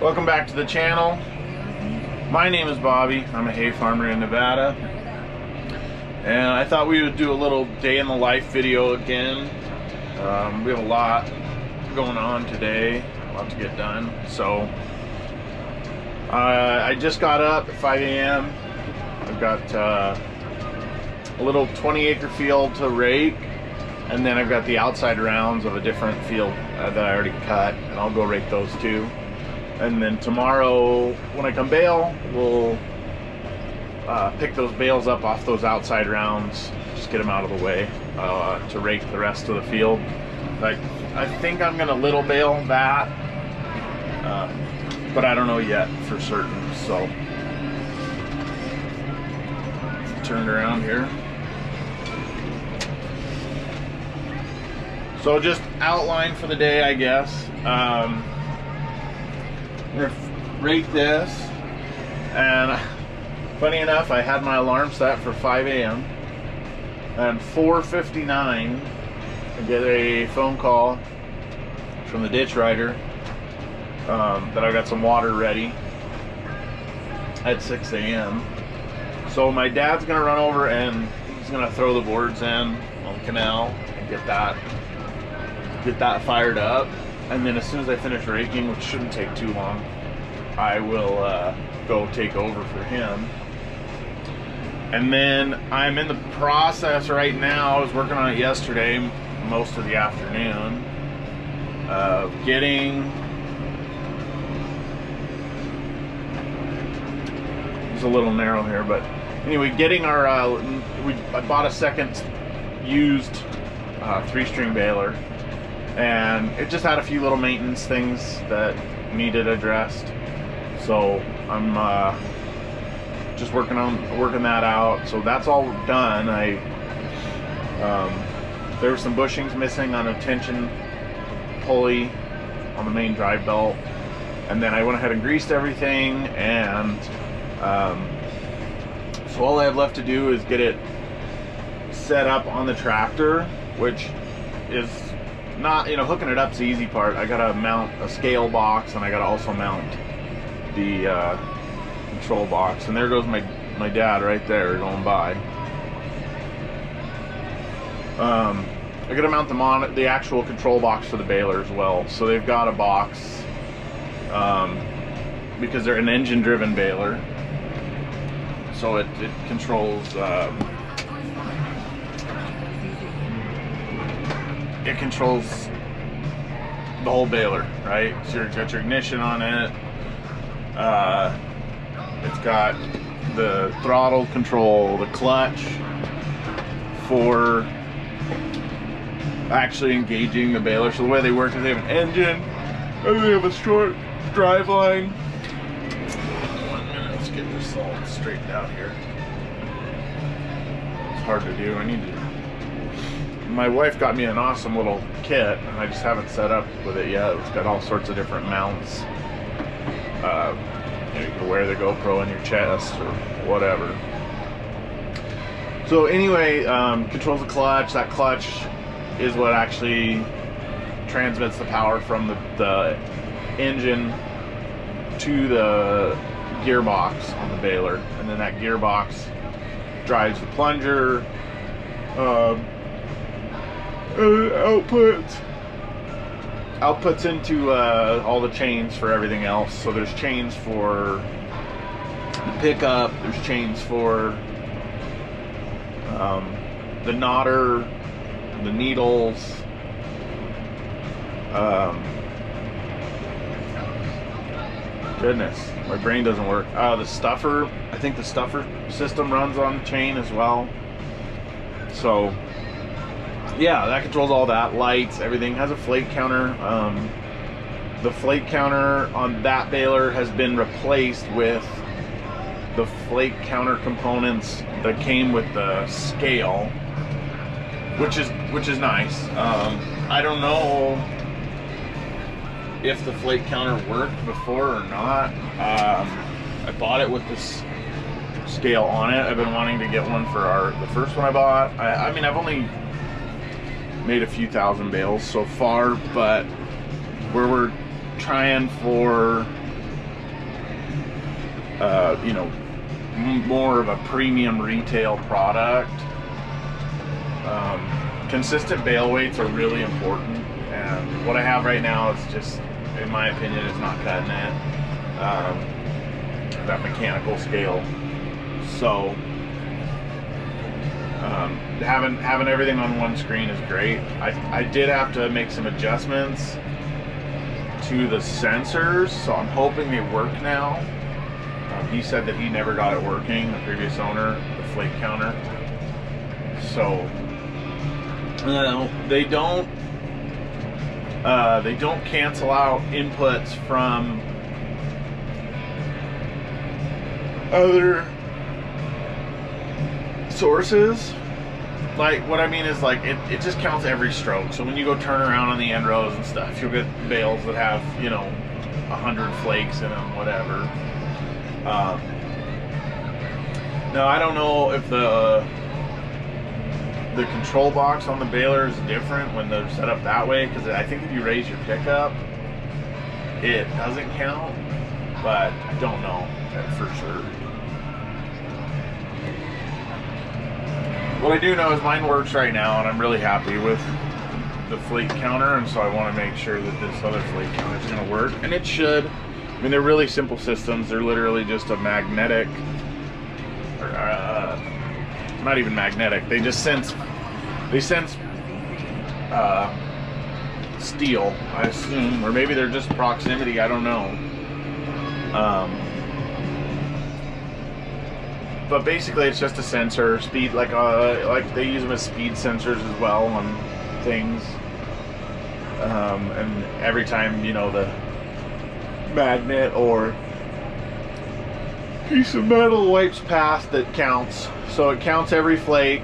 Welcome back to the channel. My name is Bobby. I'm a hay farmer in Nevada, and I thought we would do a little day in the life video again. We have a lot going on today, a lot to get done. So I just got up at 5 a.m. I've got a little 20-acre field to rake, and then I've got the outside rounds of a different field that I already cut, and I'll go rake those too. And then tomorrow when I come bale, we'll pick those bales up off those outside rounds, just get them out of the way to rake the rest of the field. Like, I think I'm gonna little bale that, but I don't know yet for certain. So turned around here. So just outline for the day, I guess. I'm gonna rake this, and funny enough, I had my alarm set for 5 a.m. and 4:59 I get a phone call from the ditch rider that I got some water ready at 6 a.m. So my dad's gonna run over and he's gonna throw the boards in on the canal and get that fired up. And then as soon as I finish raking, which shouldn't take too long, I will go take over for him. And then I'm in the process right now, I was working on it yesterday, most of the afternoon, of getting, it's a little narrow here, but anyway, getting our, I bought a second used 3-string baler. And it just had a few little maintenance things that needed addressed, so I'm just working that out. So that's all done. There were some bushings missing on a tension pulley on the main drive belt, and then I went ahead and greased everything, and so all I have left to do is get it set up on the tractor, which is not, you know, hooking it up's the easy part. I gotta mount a scale box, and I gotta also mount the control box. And there goes my dad right there going by. I gotta mount the actual control box for the baler as well. So they've got a box because they're an engine-driven baler, so it controls. It controls the whole baler, right? So you've got your ignition on it. It's got the throttle control, the clutch for actually engaging the baler. So the way they work is they have an engine, and they have a short drive line. 1 minute, let's get this all straightened out here. It's hard to do. My wife got me an awesome little kit, and I just haven't set up with it yet. It's got all sorts of different mounts. You can wear the GoPro on your chest or whatever. So anyway, controls the clutch. That clutch is what actually transmits the power from the engine to the gearbox on the baler, and then that gearbox drives the plunger. Outputs into all the chains for everything else. So there's chains for the pickup, there's chains for the knotter, the needles, goodness, my brain doesn't work. The stuffer, I think the stuffer system runs on the chain as well. So yeah, that controls all that. Lights, everything. Has a flake counter. The flake counter on that baler has been replaced with the flake counter components that came with the scale, which is nice. I don't know if the flake counter worked before or not. I bought it with this scale on it. I've been wanting to get one for the first one I bought. I mean, I've only made a few thousand bales so far, but where we're trying for you know, more of a premium retail product. Consistent bale weights are really important, and what I have right now is just, in my opinion, is not cutting it. That mechanical scale. So having everything on one screen is great. I did have to make some adjustments to the sensors, so I'm hoping they work now. He said that he never got it working, the previous owner, the flake counter. So they don't cancel out inputs from other sources. Like, what I mean is, like, it just counts every stroke. So when you go turn around on the end rows and stuff, you'll get bales that have, you know, 100 flakes in them, whatever. Now, I don't know if the control box on the baler is different when they're set up that way, because I think if you raise your pickup, it doesn't count, but I don't know for sure. What I do know is mine works right now, and I'm really happy with the flake counter, and so I want to make sure that this other flake counter is going to work, and it should. I mean, they're really simple systems. They're literally just a magnetic, not even magnetic. They just sense steel, I assume, or maybe they're just proximity. I don't know. But basically, it's just a sensor, speed, like they use them as speed sensors as well on things. And every time, you know, the magnet or piece of metal wipes past, it counts. So it counts every flake.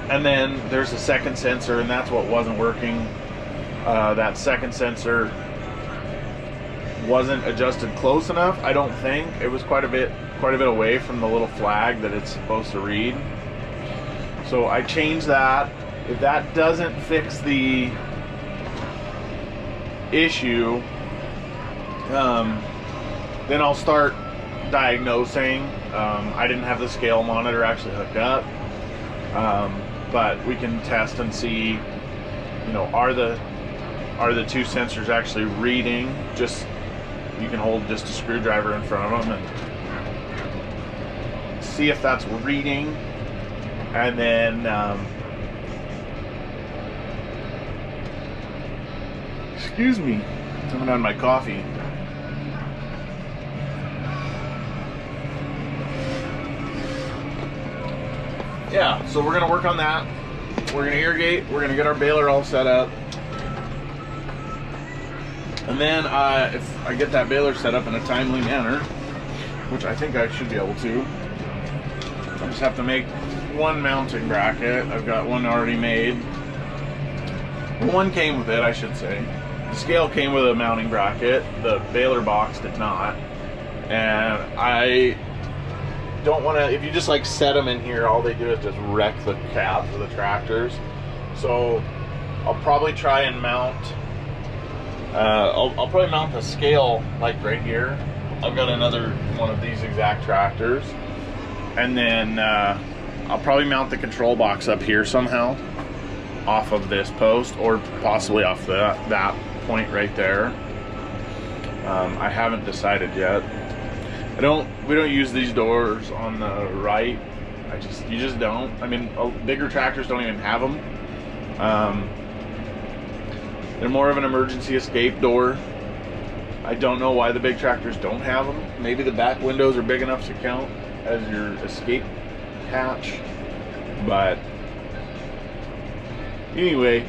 And then there's a second sensor, and that's what wasn't working. That second sensor wasn't adjusted close enough, I don't think. It was quite a bit away from the little flag that it's supposed to read. So I changed that. If that doesn't fix the issue, then I'll start diagnosing. I didn't have the scale monitor actually hooked up, but we can test and see, you know, are the two sensors actually reading. Just, you can hold just a screwdriver in front of them and see if that's reading, and then excuse me, I haven't had my coffee. Yeah, so we're gonna work on that. We're gonna irrigate, we're gonna get our baler all set up, and then if I get that baler set up in a timely manner, which I think I should be able to, I just have to make one mounting bracket. I've got one already made. Well, one came with it, I should say. The scale came with a mounting bracket. The baler box did not. And I don't want to, if you just like set them in here, all they do is just wreck the cabs of the tractors. So I'll probably try and mount, I'll probably mount the scale like right here. I've got another one of these exact tractors. And then I'll probably mount the control box up here somehow off of this post, or possibly off that point right there. I haven't decided yet. We don't use these doors on the right. You just don't. I mean, bigger tractors don't even have them. They're more of an emergency escape door. I don't know why the big tractors don't have them. Maybe the back windows are big enough to count as your escape hatch, but anyway,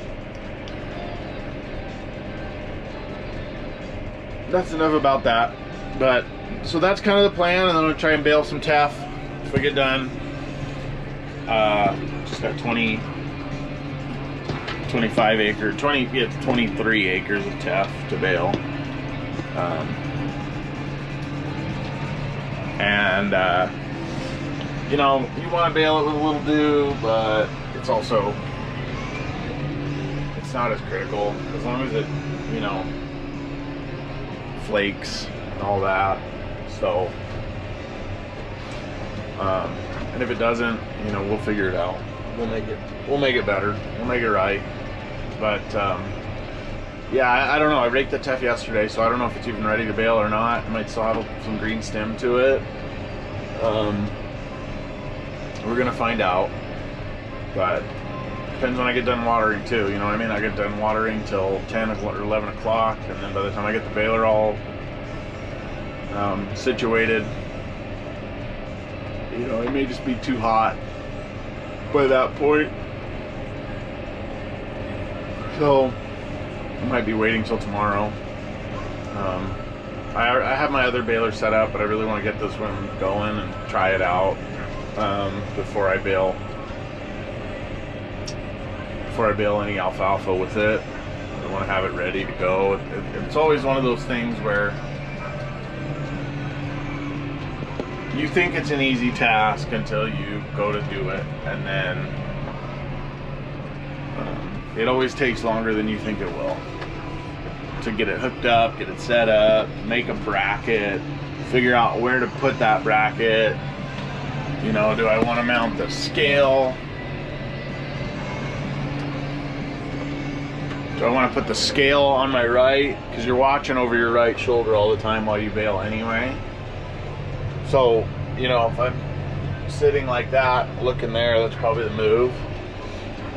that's enough about that. But so that's kind of the plan, and then I'm gonna try and bale some teff if we get done. Just got 25 acres, 23 acres of teff to bale. You know, you want to bale it with a little dew, but it's also, it's not as critical as long as it, you know, flakes and all that. So, and if it doesn't, you know, we'll figure it out. We'll make it better. We'll make it right. But yeah, I don't know. I raked the teff yesterday, so I don't know if it's even ready to bale or not. It might still have some green stem to it. We're gonna find out. But depends when I get done watering too. You know what I mean? I get done watering till 10 or 11 o'clock, and then by the time I get the baler all situated, you know, it may just be too hot by that point. So I might be waiting till tomorrow. I have my other baler set up, but I really want to get this one going and try it out before I bale any alfalfa with it. I want to have it ready to go. It's always one of those things where you think it's an easy task until you go to do it, and then it always takes longer than you think it will to get it hooked up, get it set up, make a bracket, figure out where to put that bracket. You know, do I want to mount the scale? Do I want to put the scale on my right? Because you're watching over your right shoulder all the time while you bale anyway. So, you know, if I'm sitting like that, looking there, that's probably the move.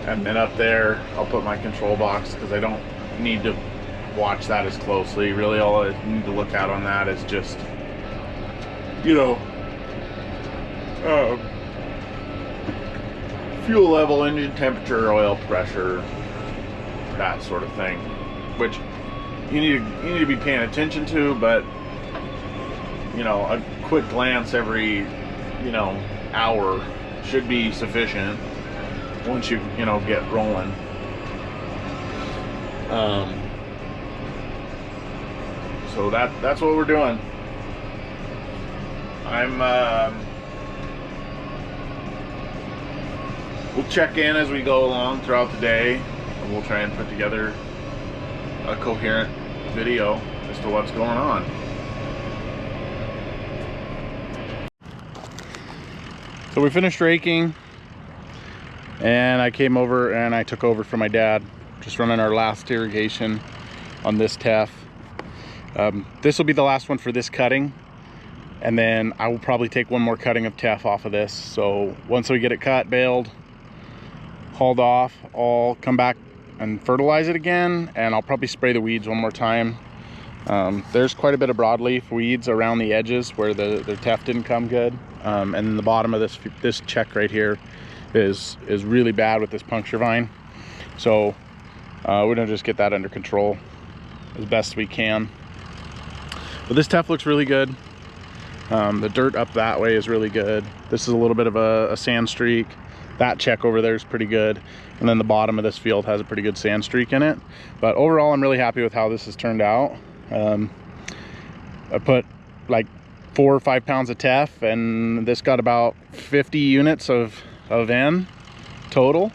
And then up there, I'll put my control box, because I don't need to watch that as closely. Really, all I need to look at on that is just, you know, fuel level, engine temperature, oil pressure, that sort of thing, which you need to be paying attention to. But you know, a quick glance every, you know, hour should be sufficient once you know, get rolling. So that's what we're doing. We'll check in as we go along throughout the day, and we'll try and put together a coherent video as to what's going on. So we finished raking, and I came over and I took over from my dad, just running our last irrigation on this teff. This will be the last one for this cutting, and then I will probably take one more cutting of teff off of this. So once we get it cut, baled, hauled off, I'll come back and fertilize it again, and I'll probably spray the weeds one more time. There's quite a bit of broadleaf weeds around the edges where the teff didn't come good, and the bottom of this check right here is really bad with this puncture vine. So we're gonna just get that under control as best we can. But this teff looks really good. The dirt up that way is really good. This is a little bit of a sand streak. That check over there is pretty good, and then the bottom of this field has a pretty good sand streak in it. But overall, I'm really happy with how this has turned out. I put like 4 or 5 pounds of teff, and this got about 50 units of N total,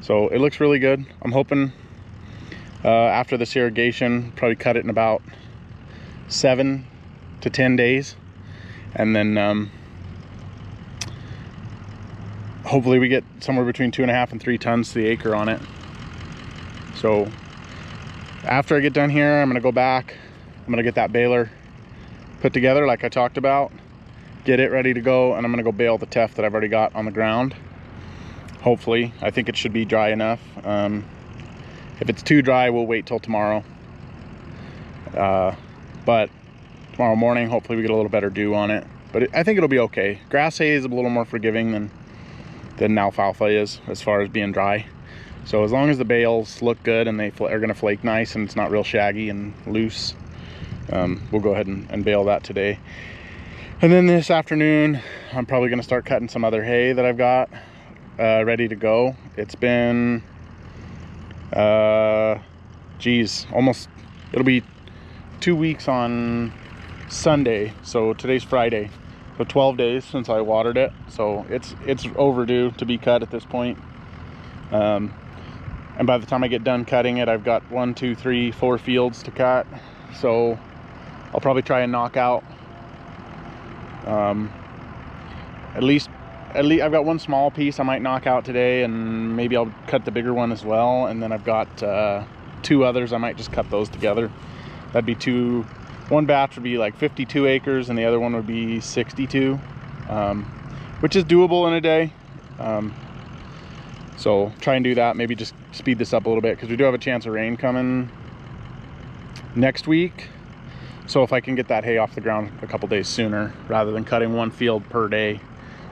so it looks really good. I'm hoping after this irrigation, probably cut it in about 7 to 10 days, and then hopefully we get somewhere between 2.5 and 3 tons to the acre on it. So after I get done here, I'm gonna go back, I'm gonna get that baler put together like I talked about, get it ready to go, and I'm gonna go bale the teff that I've already got on the ground. Hopefully, I think it should be dry enough. If it's too dry, we'll wait till tomorrow. But tomorrow morning, hopefully we get a little better dew on it. But I think it'll be okay. Grass hay is a little more forgiving than alfalfa is as far as being dry. So as long as the bales look good and they are gonna flake nice and it's not real shaggy and loose, we'll go ahead and bale that today. And then this afternoon, I'm probably gonna start cutting some other hay that I've got ready to go. It's been, geez, almost, it'll be 2 weeks on Sunday. So today's Friday. So 12 days since I watered it. So it's overdue to be cut at this point. And by the time I get done cutting it, I've got 1, 2, 3, 4 fields to cut. So I'll probably try and knock out At least I've got one small piece I might knock out today, and maybe I'll cut the bigger one as well. And then I've got 2 others. I might just cut those together. That'd be 2. One batch would be like 52 acres, and the other one would be 62, which is doable in a day. So try and do that. Maybe just speed this up a little bit, because we do have a chance of rain coming next week. So if I can get that hay off the ground a couple days sooner, rather than cutting 1 field per day,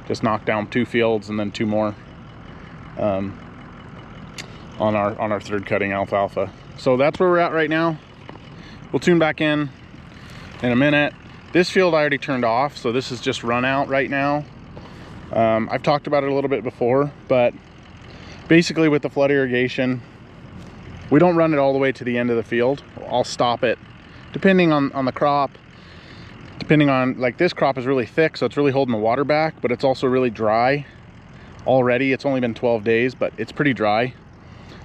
just knock down 2 fields and then 2 more on our 3rd cutting alfalfa. So that's where we're at right now. We'll tune back in a minute. This field I already turned off, so this is just run out right now. I've talked about it a little bit before, but basically with the flood irrigation, we don't run it all the way to the end of the field. I'll stop it depending on the crop. Depending on, like, this crop is really thick, so it's really holding the water back, but it's also really dry already. It's only been 12 days, but it's pretty dry.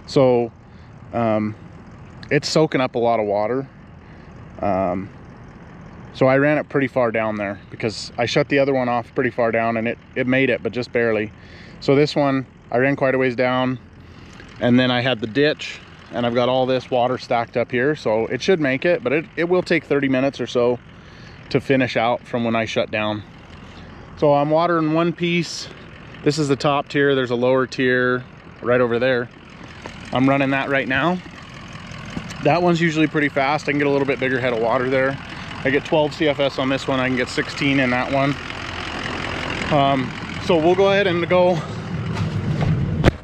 So it's soaking up a lot of water. So I ran it pretty far down there, because I shut the other one off pretty far down, and it made it, but just barely. So this one I ran quite a ways down, and then I had the ditch, and I've got all this water stacked up here, so it should make it, but it will take 30 minutes or so to finish out from when I shut down. So I'm watering 1 piece. This is the top tier. There's a lower tier right over there. I'm running that right now. That one's usually pretty fast. I can get a little bit bigger head of water there. I get 12 CFS on this one. I can get 16 in that one. So we'll go ahead and go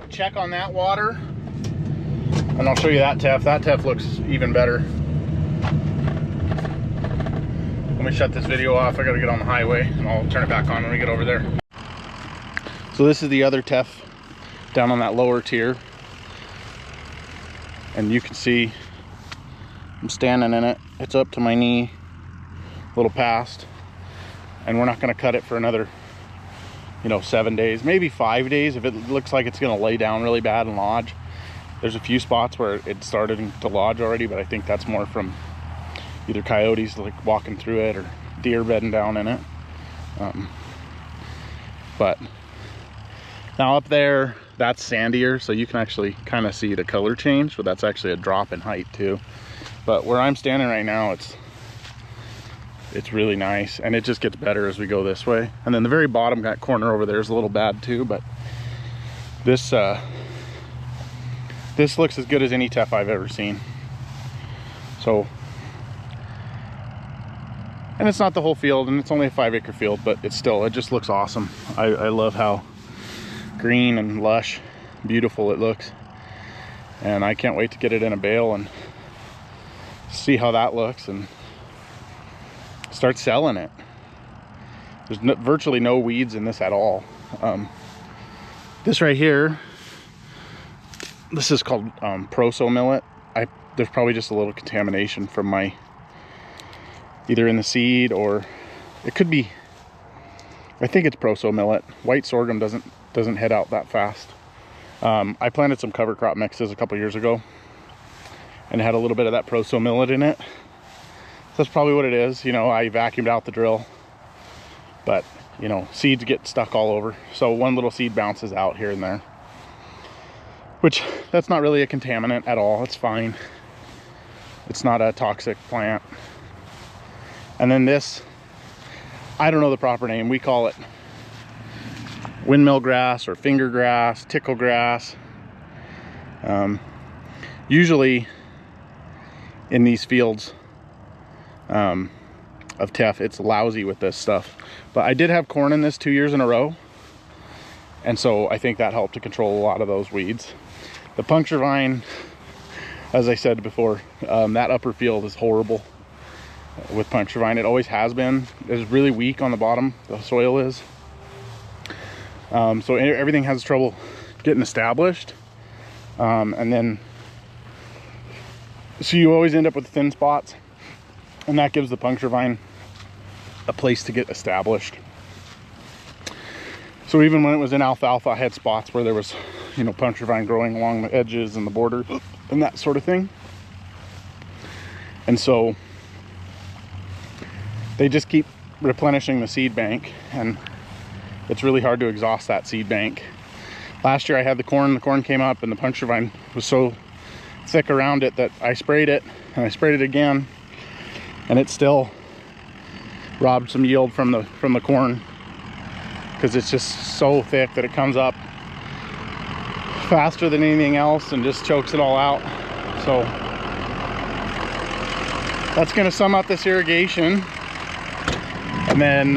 check on that water, and I'll show you that teff. That teff looks even better. Let me shut this video off. I gotta get on the highway, and I'll turn it back on when we get over there. So this is the other teff down on that lower tier, and you can see I'm standing in it. It's up to my knee, a little past, and we're not going to cut it for another, 7 days, maybe 5 days, if it looks like it's going to lay down really bad and lodge. There's a few spots where it's starting to lodge already, but I think that's more from either coyotes like walking through it, or deer bedding down in it. But now up there, that's sandier, so you can actually kind of see the color change, but that's actually a drop in height too. But where I'm standing right now, it's really nice, and it just gets better as we go this way. And then the very bottom that corner over there is a little bad too, but this looks as good as any teff I've ever seen. So, and it's not the whole field, and it's only a 5-acre field, but it just looks awesome. I love how green and lush, beautiful it looks, and I can't wait to get it in a bale and see how that looks and start selling it. There's virtually no weeds in this at all. This right here, this is called proso millet. There's probably just a little contamination from my, either in the seed, or it could be, I think it's proso millet. White sorghum doesn't head out that fast. I planted some cover crop mixes a couple years ago, and it had a little bit of that proso millet in it. So that's probably what it is. I vacuumed out the drill, but seeds get stuck all over, so one little seed bounces out here and there, which that's not really a contaminant at all. It's fine. It's not a toxic plant. And then this, I don't know the proper name. We call it windmill grass or finger grass, tickle grass. Usually in these fields of teff, it's lousy with this stuff, but I did have corn in this 2 years in a row, and so I think that helped to control a lot of those weeds. The puncture vine, as I said before, that upper field is horrible with puncture vine. It always has been. It's really weak on the bottom, the soil is, so everything has trouble getting established, and then so you always end up with thin spots, and that gives the puncture vine a place to get established. So even when it was in alfalfa, I had spots where there was, puncture vine growing along the edges and the border and that sort of thing. And so they just keep replenishing the seed bank, and it's really hard to exhaust that seed bank. Last year I had the corn came up, and the puncture vine was so thick around it that I sprayed it, and I sprayed it again, and it still robbed some yield from the corn, because it's just so thick that it comes up faster than anything else and just chokes it all out. So that's going to sum up this irrigation, and then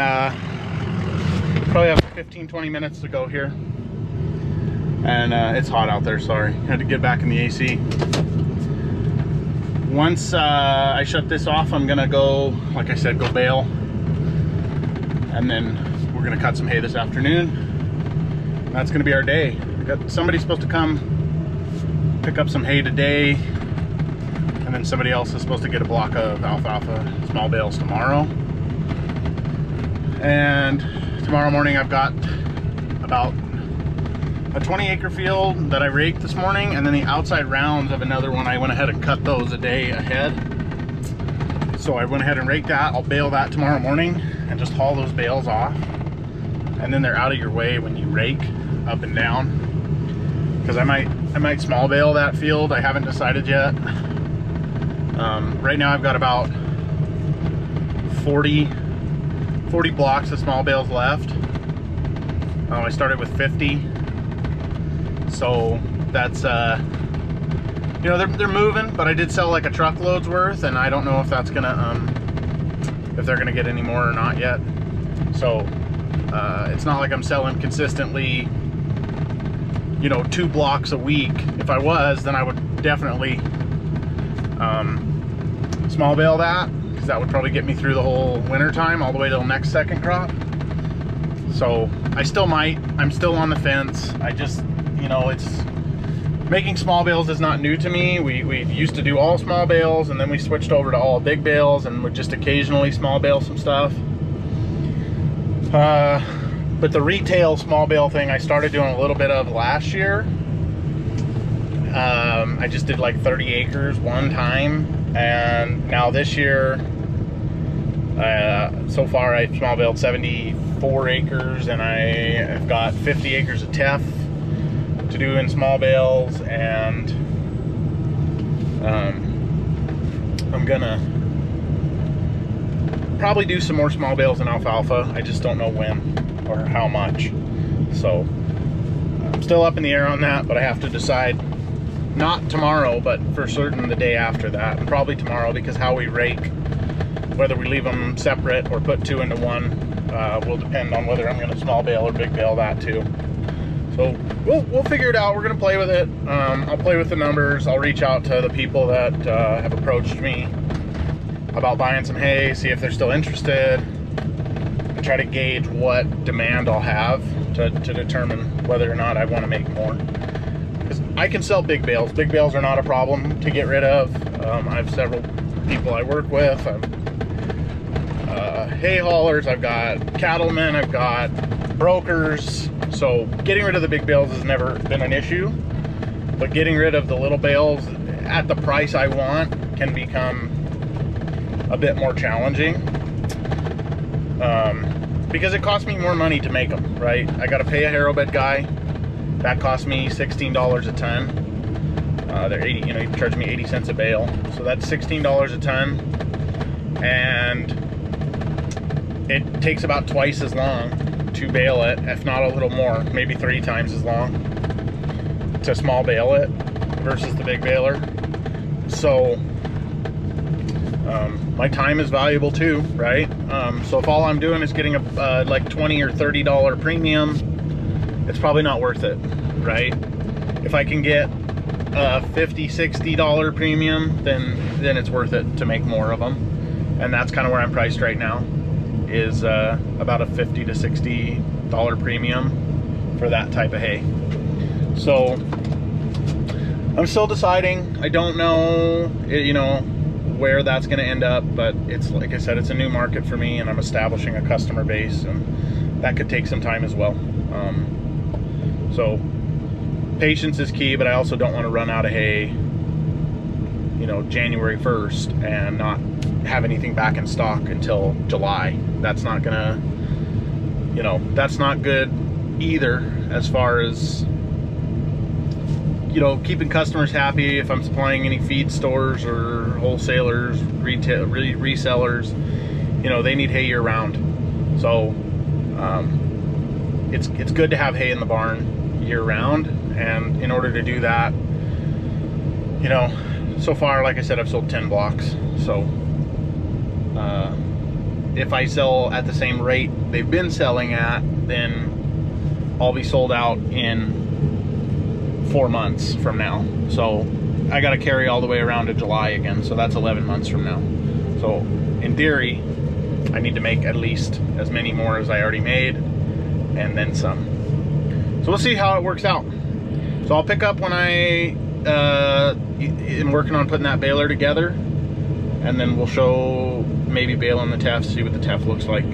probably have 15-20 minutes to go here, and it's hot out there. Sorry, had to get back in the AC. Once I shut this off, I'm gonna go, like I said, go bale, and then we're gonna cut some hay this afternoon. That's gonna be our day. We got somebody supposed to come pick up some hay today, and then somebody else is supposed to get a block of alfalfa small bales tomorrow. And tomorrow morning I've got about a 20-acre field that I raked this morning, and then the outside rounds of another one, I went ahead and cut those a day ahead. So I went ahead and raked that. I'll bale that tomorrow morning and just haul those bales off, and then they're out of your way when you rake up and down, because I might small bale that field. I haven't decided yet. Right now I've got about 40 blocks of small bales left. I started with 50. So that's, you know, they're moving, but I did sell like a truckload's worth, and I don't know if that's gonna, if they're gonna get any more or not yet. So it's not like I'm selling consistently, you know, 2 blocks a week. If I was, then I would definitely small bale that, because that would probably get me through the whole winter time, all the way till next second crop. So I still might. I'm still on the fence. I just, you know, it's making small bales is not new to me. We used to do all small bales, and then we switched over to all big bales, and would just occasionally small bale some stuff. But the retail small bale thing I started doing a little bit of last year. I just did like 30 acres one time, and now this year, so far I've small baled 74 acres, and I've got 50 acres of teff to do in small bales, and I'm gonna probably do some more small bales in alfalfa. I just don't know when or how much, so I'm still up in the air on that, but I have to decide, not tomorrow, but for certain the day after that, and probably tomorrow, because how we rake, whether we leave them separate or put 2 into 1, will depend on whether I'm going to small bale or big bale that too. So we'll figure it out. We're going to play with it. I'll play with the numbers. I'll reach out to the people that have approached me about buying some hay, see if they're still interested, and try to gauge what demand I'll have to determine whether or not I want to make more. Because I can sell big bales. Big bales are not a problem to get rid of. I have several people I work with. Hay haulers, I've got cattlemen, I've got brokers. So getting rid of the big bales has never been an issue, but getting rid of the little bales at the price I want can become a bit more challenging, because it costs me more money to make them, right? I got to pay a harrow bed guy. That costs me $16 a ton. They're 80, you know, you charge me 80 cents a bale, so that's $16 a ton, and it takes about twice as long to bale it, if not a little more, maybe 3 times as long to small bale it versus the big baler. So my time is valuable too, right? So if all I'm doing is getting a like $20 or $30 premium, it's probably not worth it, right? If I can get a $50, $60 premium, then it's worth it to make more of them. And that's kind of where I'm priced right now, is about a $50 to $60 premium for that type of hay. So I'm still deciding. I don't know, you know, where that's going to end up, but it's, like I said, it's a new market for me, and I'm establishing a customer base, and that could take some time as well. So patience is key, but I also don't want to run out of hay, you know, January 1st and not have anything back in stock until July. That's not gonna, you know, that's not good either as far as, you know, keeping customers happy. If I'm supplying any feed stores or wholesalers, retail resellers, you know, they need hay year round. So it's good to have hay in the barn year round. And in order to do that, you know, so far, like I said, I've sold 10 blocks. So if I sell at the same rate they've been selling at, then I'll be sold out in 4 months from now. So I got to carry all the way around to July again. So that's 11 months from now. So in theory, I need to make at least as many more as I already made, and then some. So we'll see how it works out. So I'll pick up when I am working on putting that baler together, and then we'll show maybe baling the teff, see what the teff looks like